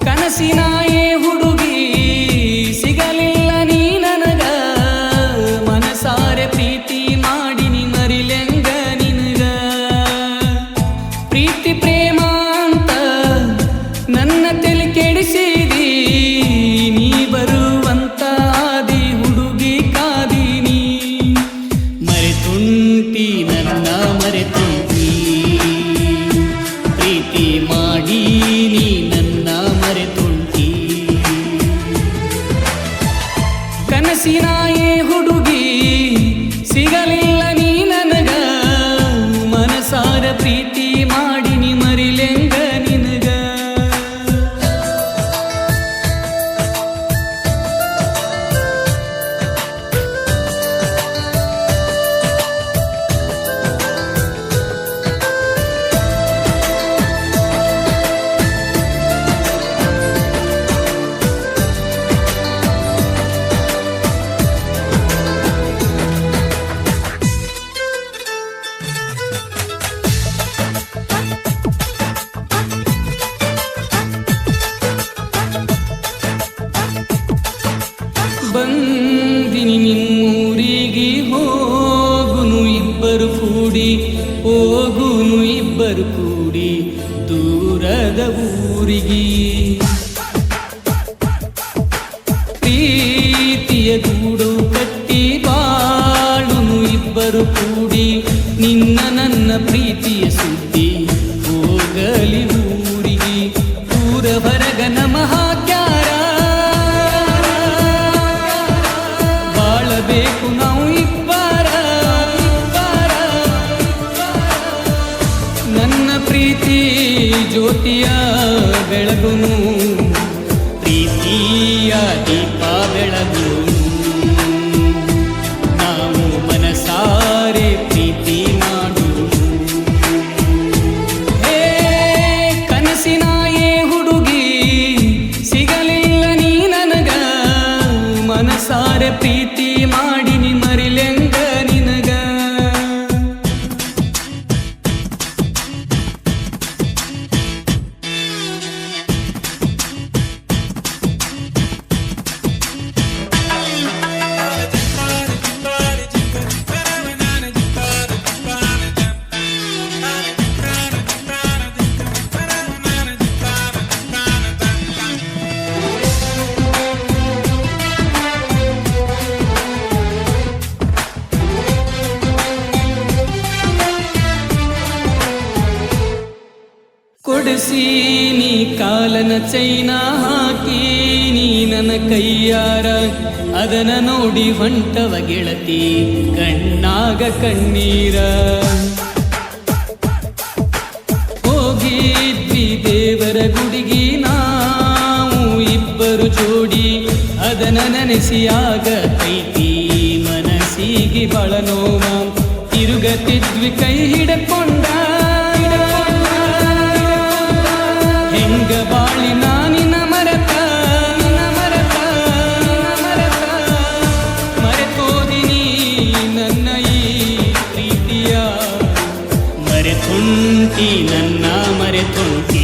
ಕನಸಿನಾಯೇ ಹುಡುಗಿ ಸಿಗಲಿಲ್ಲ ನೀ ನನಗ, ಮನಸಾರೆ ಪ್ರೀತಿ ಮಾಡಿನಿ ಮರಿಲೆಂಗ ನಿನಗ. ಪ್ರೀತಿ ಪ್ರೇಮ ಅಂತ ನನ್ನ ತಲೆ ಕೆಡಿಸಿದಿ, ನೀ ಬರುವಂತ ಆದಿ ಹುಡುಗಿ ಕಾದಿನಿ. ಮರೆತುಂಟಿ ನನ್ನ ಮರೆತುಂಟಿ, ಪ್ರೀತಿ ಮಾಡಿ ನೀ ನನ್ನ ಮರೆತುಂಟಿ. ಕನಸಿನಾಯೇ ಹುಡುಗಿ ಸಿಗಲಿಲ್ಲ ನೀ ನನಗ, ಮನಸಾರ ಪ್ರೀತಿ ಮಾಡಿನಿ ಮರಿಲೆಂಗ ನಿನಗ. ಬಂದಿನಿ ನಿಮ್ಮೂರಿಗೆ ಹೋಗುನು ಇಬ್ಬರು ಕೂಡಿ, ಹೋಗುನು ಇಬ್ಬರು ಕೂಡಿ ದೂರದ ಊರಿಗೆ. ಪ್ರೀತಿಯ ಗೂಡು ಕಟ್ಟಿ ಬಾಳುನು ಇಬ್ಬರು ಕೂಡಿ, ನಿನ್ನ ನನ್ನ ಪ್ರೀತಿಯ ಸುದ್ದಿ ಹೋಗಲಿ ಊರಿಗೆ. ಊರ ಹೊರಗ ನಮಃ ಕ್ಯಾರ ಬಾಳಬೇಕು ನಾವು ಇಬ್ಬರ. ನನ್ನ ಪ್ರೀತಿ ಜ್ಯೋತಿಯ ಬೆಳಗುನು, ಪ್ರೀತಿಯ ದೀಪ ಬೆಳಗುನು. ನಾವು ಮನಸಾರೆ ಪ್ರೀತಿ ಮಾಡುನು. ಹೇ ಕನಸಿನಾಯೇ ಹುಡುಗಿ ಸಿಗಲಿಲ್ಲ ನೀ ನನಗ, ಮನಸಾರೆ ಪ್ರೀತಿ ಮಾಡಿನಿ ಮರಿಲೆಂಗ ನಿನಗ. ಕೊಡಿಸಿ ನೀ ಕಾಲನ ಚೈನ ಹಾಕಿ ನೀ ನನ್ನ ಕೈಯಾರ, ಅದನ ನೋಡಿ ಹೊಂಟವ ಗೆಳತಿ ಕಣ್ಣಾಗ ಕಣ್ಣೀರ. ಹೋಗಿದ್ವಿ ದೇವರ ಗುಡಿಗೆ ನಾವು ಇಬ್ಬರು ಜೋಡಿ, ಅದನ ನೆನೆಸಿಯಾಗ ಕೈತಿ ಮನಸ್ಸಿಗೆ ಬಳ ನೋವ. ತಿರುಗತಿದ್ವಿ ಕೈ ಹಿಡಕೊಂಡ, ಹೆಂಗ ಬಾಳಿ ನಾನಿನ ಮರೆತ ಮರೆತೋದಿನಿ ನನ್ನ ಈ ಪ್ರೀತಿಯ. ಮರೆತುಂಟಿ ನನ್ನ ಮರೆತುಂಟಿ.